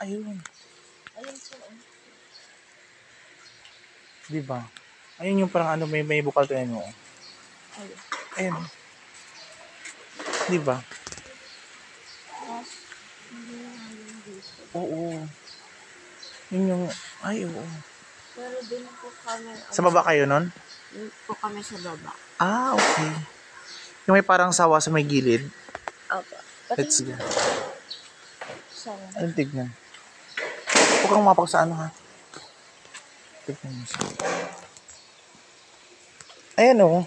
Ayun. Ayun po. Diba? Ayun yung parang ano, may bukal to yan mo. Ayun. Ayun. Diba? Tapos, hindi na yung dito. Oo. Yun yung, ay oo. Pero din po kami. Sa baba kayo nun? Din po kami sa baba. Ah, okay. Yung may parang sawa sa may gilid. Opo. Let's go. Sorry. Ayun, tignan. Huwag kang mapak sa ano ha. Tignan mo siya. Ayan o.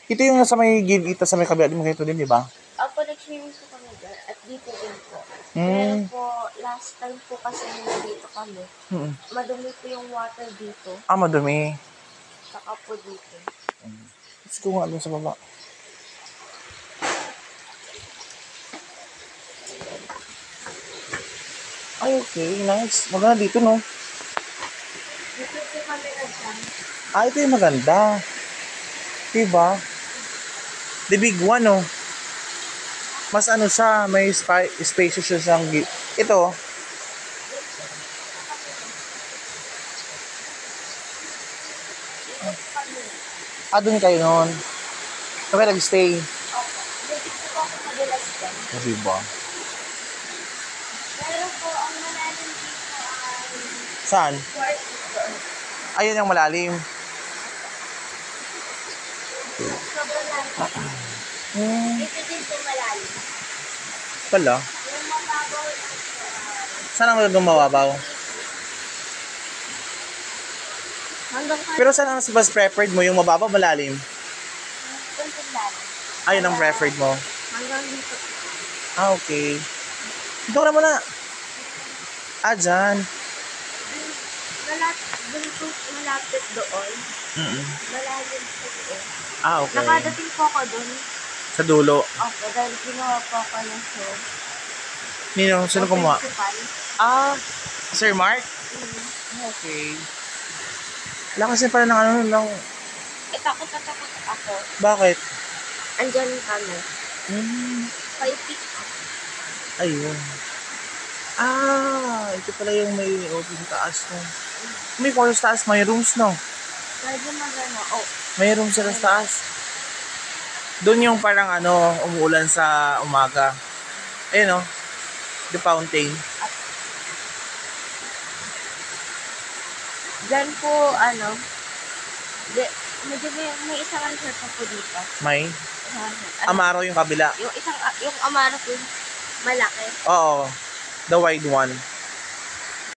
Ito yung nasa may gilid, ito sa may kabila. Di mo ganito din, di ba? Opo, nag-swimming po kami dyan. At dito din po. Mm. Pero po, last time po kasi nandito kami. Mm. Madumi po yung water dito. Ah, madumi. Saka po dito. Let's go nga dun sa baba. Ay, okay. Nice. Maganda dito, no? Dito po kami nag-jump. Ah, ito yung maganda. Diba? The big one, no? Mas ano siya, may spacious siya siyang ito. Ah, dun kayo nun. Kami nag-stay. Opo. Dito po ako madalas dyan. Ah, diba? Pero po, ang malalim dito ay Saan? 4 Ayun yung malalim. sobrang lalim. Dito din po malalim. Pala. Yung mababaw lang po. Saan ang magandang mababaw? Hanggang Pero saan ang mas preferred mo? Yung mababaw, malalim? konting lalim. Ayun ang preferred mo. Hanggang dito. Ah, okay. Dito ka na muna. Ah, dyan. Malapit doon. Mm-mm. Malalim po doon. Ah, okay. Nakadating po ako doon. Sa dulo. Okay, dahil ginawa po ako ng show. Sino kumuha? Principal. Ah, Sir Mark? Okay. Wala kasi pala ng ano lang. Takot na takot ako. Bakit? Andyan kami. 5 feet. Ayun. Ah, ito pala yung may open taas no. May kwarto sa taas, may rooms no. Pwede magano. Oh, May rooms sa taas. Doon yung parang ano, umuulan sa umaga. Ayun no. The fountain. dyan po, medyo may isang resort pa po dito. May Isang, Amaro yung kabila. yung amara po, malaki. Oo. The wide one.